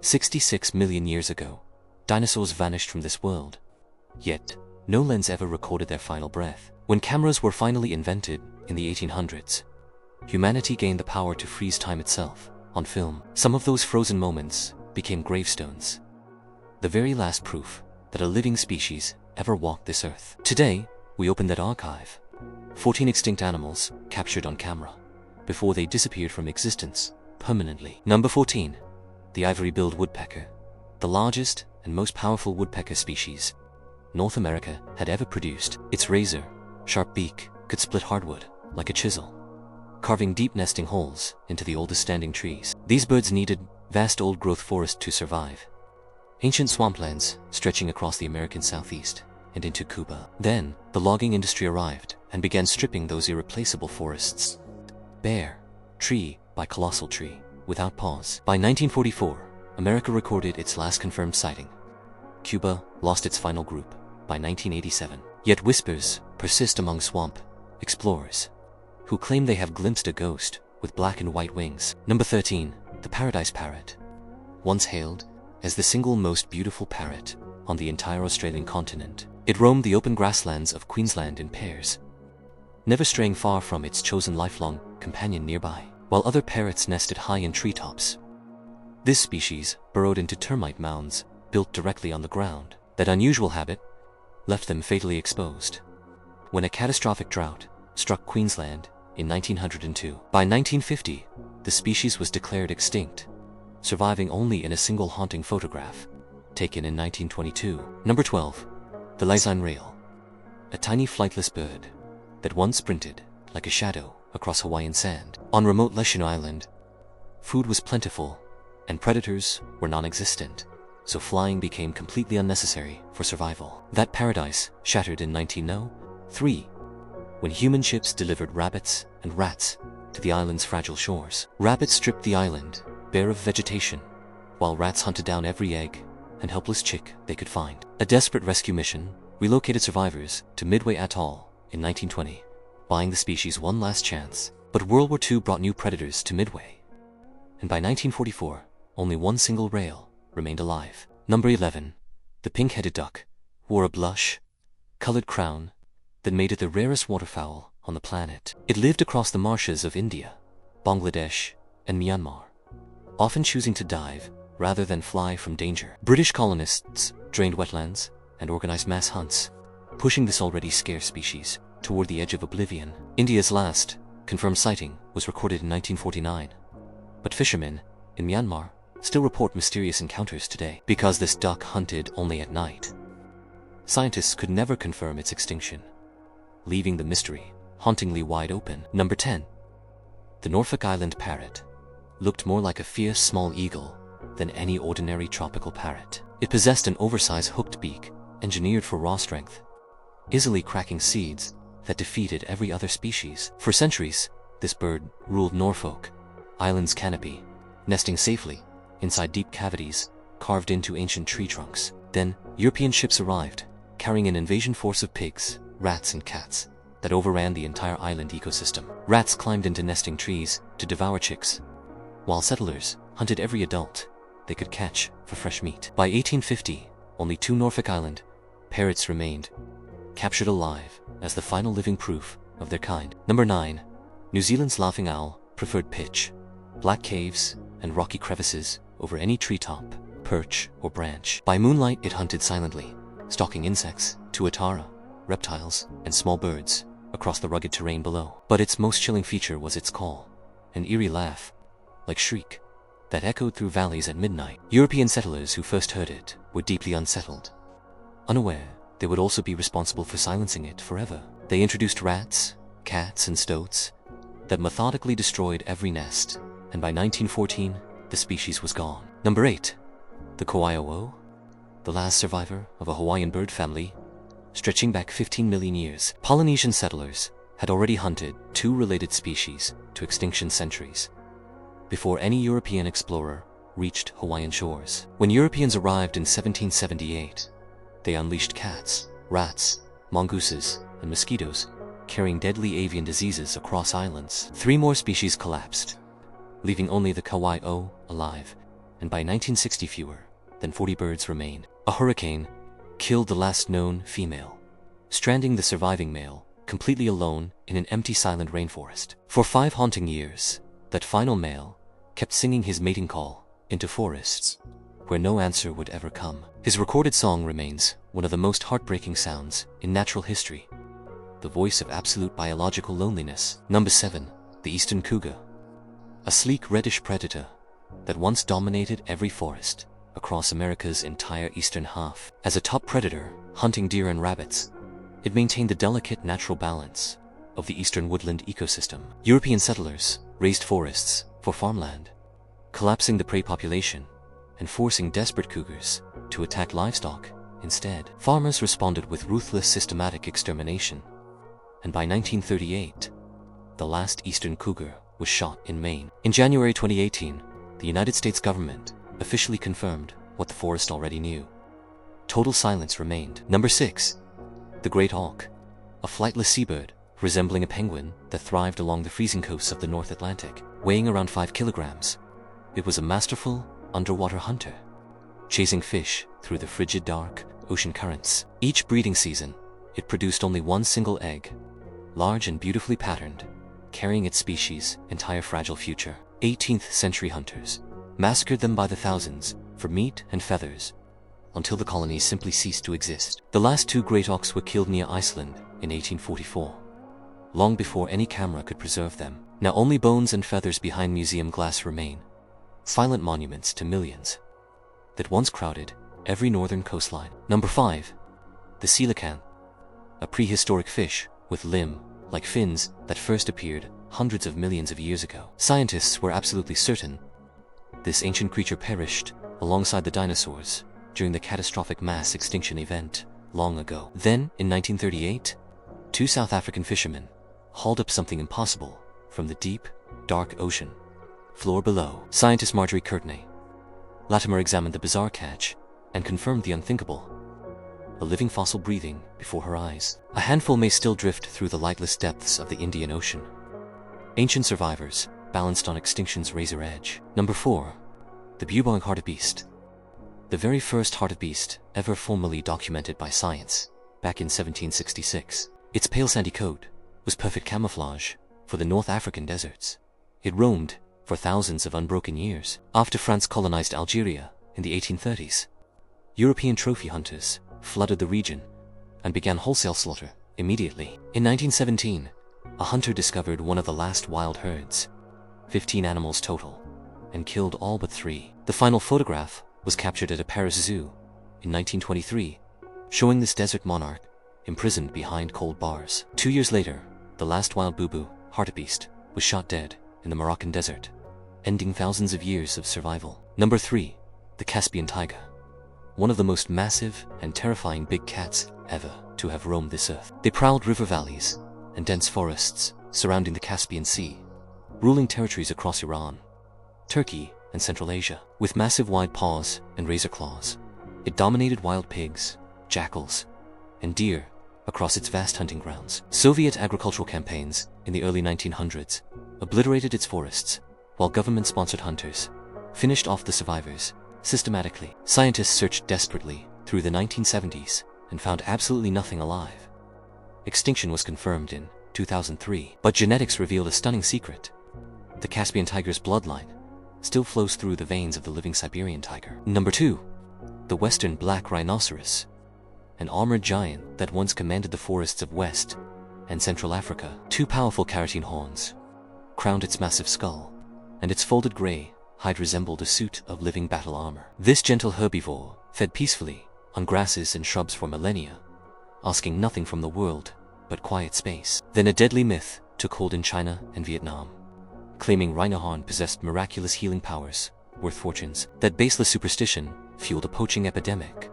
66 million years ago, dinosaurs vanished from this world. Yet, no lens ever recorded their final breath. When cameras were finally invented in the 1800s, humanity gained the power to freeze time itself on film. Some of those frozen moments became gravestones, the very last proof that a living species ever walked this earth. Today, we open that archive. 14 extinct animals captured on camera before they disappeared from existence permanently. Number 14. The ivory-billed woodpecker, the largest and most powerful woodpecker species North America had ever produced. Its razor-sharp beak could split hardwood like a chisel, carving deep nesting holes into the oldest standing trees. These birds needed vast old-growth forests to survive, ancient swamplands stretching across the American southeast and into Cuba. Then, the logging industry arrived and began stripping those irreplaceable forests bare, tree by colossal tree, without pause. By 1944, America recorded its last confirmed sighting. Cuba lost its final group by 1987. Yet whispers persist among swamp explorers who claim they have glimpsed a ghost with black and white wings. Number 13. The paradise parrot. Once hailed as the single most beautiful parrot on the entire Australian continent, it roamed the open grasslands of Queensland in pairs, never straying far from its chosen lifelong companion nearby. While other parrots nested high in treetops, this species burrowed into termite mounds built directly on the ground. That unusual habit left them fatally exposed when a catastrophic drought struck Queensland in 1902. By 1950, the species was declared extinct, surviving only in a single haunting photograph taken in 1922. Number 12. The Laysan rail, a tiny flightless bird that once sprinted like a shadow across Hawaiian sand. On remote Laysan Island, food was plentiful and predators were non-existent, so flying became completely unnecessary for survival. That paradise shattered in 1903 when human ships delivered rabbits and rats to the island's fragile shores. Rabbits stripped the island bare of vegetation, while rats hunted down every egg and helpless chick they could find. A desperate rescue mission relocated survivors to Midway Atoll in 1920, buying the species one last chance. But World War II brought new predators to Midway, and by 1944, only one single rail remained alive. Number 11. The pink-headed duck wore a blush-colored crown that made it the rarest waterfowl on the planet. It lived across the marshes of India, Bangladesh, and Myanmar, often choosing to dive rather than fly from danger. British colonists drained wetlands and organized mass hunts, pushing this already scarce species toward the edge of oblivion. India's last confirmed sighting was recorded in 1949, but fishermen in Myanmar still report mysterious encounters today. Because this duck hunted only at night, scientists could never confirm its extinction, leaving the mystery hauntingly wide open. Number 10. The Norfolk Island parrot looked more like a fierce small eagle than any ordinary tropical parrot. It possessed an oversized hooked beak engineered for raw strength, easily cracking seeds that defeated every other species. For centuries, this bird ruled Norfolk Island's canopy, nesting safely inside deep cavities carved into ancient tree trunks. Then, European ships arrived, carrying an invasion force of pigs, rats, and cats that overran the entire island ecosystem. Rats climbed into nesting trees to devour chicks, while settlers hunted every adult they could catch for fresh meat. By 1850, only 2 Norfolk Island parrots remained, captured alive as the final living proof of their kind. Number 9. New Zealand's laughing owl preferred pitch, black caves, and rocky crevices over any treetop, perch, or branch. By moonlight, it hunted silently, stalking insects, tuatara, reptiles, and small birds across the rugged terrain below. But its most chilling feature was its call, an eerie laugh, like shriek, that echoed through valleys at midnight. European settlers who first heard it were deeply unsettled, unaware they would also be responsible for silencing it forever. They introduced rats, cats, and stoats that methodically destroyed every nest, and by 1914, the species was gone. Number 8. The Kauai, the last survivor of a Hawaiian bird family stretching back 15 million years. Polynesian settlers had already hunted 2 related species to extinction centuries before any European explorer reached Hawaiian shores. When Europeans arrived in 1778, they unleashed cats, rats, mongooses, and mosquitoes, carrying deadly avian diseases across islands. 3 more species collapsed, leaving only the Kauai alive and by 1960 fewer than 40 birds remained. A hurricane killed the last known female, stranding the surviving male completely alone in an empty silent rainforest. For 5 haunting years, that final male kept singing his mating call into forests where no answer would ever come. His recorded song remains one of the most heartbreaking sounds in natural history, the voice of absolute biological loneliness. Number 7. The eastern cougar. A sleek reddish predator that once dominated every forest across America's entire eastern half. As a top predator hunting deer and rabbits, it maintained the delicate natural balance of the eastern woodland ecosystem. European settlers raised forests for farmland, collapsing the prey population and forcing desperate cougars to attack livestock instead. Farmers responded with ruthless systematic extermination, and by 1938, the last eastern cougar was shot in Maine. In January 2018, the United States government officially confirmed what the forest already knew. Total silence remained. Number 6. The great auk. A flightless seabird resembling a penguin that thrived along the freezing coasts of the North Atlantic. Weighing around 5 kilograms, it was a masterful underwater hunter, chasing fish through the frigid dark ocean currents. Each breeding season, it produced only one single egg, large and beautifully patterned, carrying its species' entire fragile future. 18th century hunters massacred them by the thousands for meat and feathers until the colonies simply ceased to exist. The last 2 great auks were killed near Iceland in 1844, long before any camera could preserve them. Now only bones and feathers behind museum glass remain, silent monuments to millions that once crowded every northern coastline. Number 5. The Coelacanth. A prehistoric fish with limb-like fins that first appeared hundreds of millions of years ago. Scientists were absolutely certain this ancient creature perished alongside the dinosaurs during the catastrophic mass extinction event long ago. Then, in 1938, 2 South African fishermen hauled up something impossible from the deep, dark ocean floor below. Scientist Marjorie Courtney Latimer examined the bizarre catch and confirmed the unthinkable: a living fossil breathing before her eyes. A handful may still drift through the lightless depths of the Indian Ocean, ancient survivors balanced on extinction's razor edge. Number 4. The Bubal Hartebeest. The very first hartebeest ever formally documented by science, back in 1766. Its pale sandy coat was perfect camouflage for the North African deserts. It roamed for thousands of unbroken years. After France colonized Algeria in the 1830s, European trophy hunters flooded the region and began wholesale slaughter immediately. In 1917, a hunter discovered one of the last wild herds, 15 animals total, and killed all but 3. The final photograph was captured at a Paris zoo in 1923, showing this desert monarch imprisoned behind cold bars. 2 years later, the last wild bubu, hartebeest, was shot dead in the Moroccan desert, ending thousands of years of survival. Number 3. The Caspian tiger. One of the most massive and terrifying big cats ever to have roamed this earth. They prowled river valleys and dense forests surrounding the Caspian Sea, ruling territories across Iran, Turkey, and Central Asia. With massive wide paws and razor claws, it dominated wild pigs, jackals, and deer across its vast hunting grounds. Soviet agricultural campaigns in the early 1900s obliterated its forests, while government-sponsored hunters finished off the survivors systematically. Scientists searched desperately through the 1970s and found absolutely nothing alive. Extinction was confirmed in 2003, but genetics revealed a stunning secret: the Caspian tiger's bloodline still flows through the veins of the living Siberian tiger. Number 2. The western black rhinoceros. An armored giant that once commanded the forests of West and Central Africa. 2 powerful carotene horns crowned its massive skull, and its folded gray hide resembled a suit of living battle armor. This gentle herbivore fed peacefully on grasses and shrubs for millennia, asking nothing from the world but quiet space. Then a deadly myth took hold in China and Vietnam, claiming rhino horn possessed miraculous healing powers worth fortunes. That baseless superstition fueled a poaching epidemic,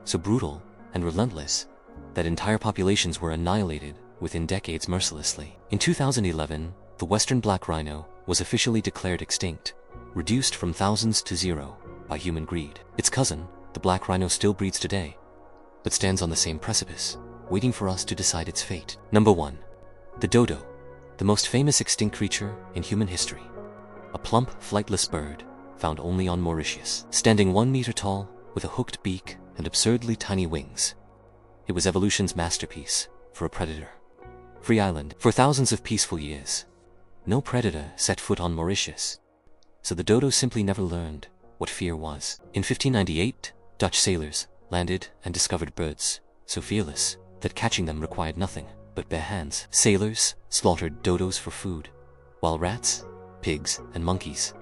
so brutal and relentless that entire populations were annihilated within decades mercilessly. In 2011, the western black rhino was officially declared extinct, reduced from thousands to 0 by human greed. Its cousin, the black rhino, still breeds today, but stands on the same precipice, waiting for us to decide its fate. Number 1. The dodo. The most famous extinct creature in human history. A plump, flightless bird found only on Mauritius. Standing 1 meter tall, with a hooked beak and absurdly tiny wings, it was evolution's masterpiece for a predator-free island. For thousands of peaceful years, no predator set foot on Mauritius, so the dodo simply never learned what fear was. In 1598, Dutch sailors landed and discovered birds so fearless that catching them required nothing but bare hands. Sailors slaughtered dodos for food, while rats, pigs, and monkeys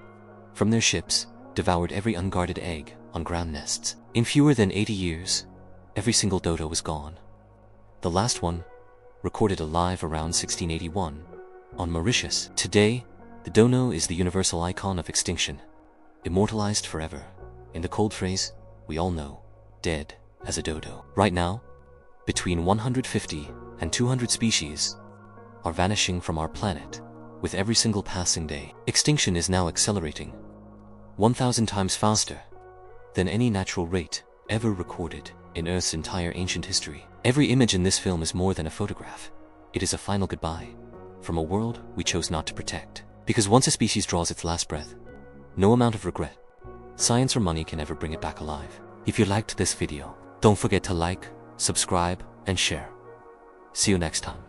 from their ships devoured every unguarded egg on ground nests. In fewer than 80 years, every single dodo was gone. The last one, recorded alive around 1681, on Mauritius. Today, the dodo is the universal icon of extinction, immortalized forever in the cold phrase we all know, dead as a dodo. Right now, between 150 and 200 species are vanishing from our planet with every single passing day. Extinction is now accelerating 1,000 times faster than any natural rate ever recorded in Earth's entire ancient history. Every image in this film is more than a photograph. It is a final goodbye from a world we chose not to protect. Because once a species draws its last breath, no amount of regret, science or money can ever bring it back alive. If you liked this video, don't forget to like, subscribe, and share. See you next time.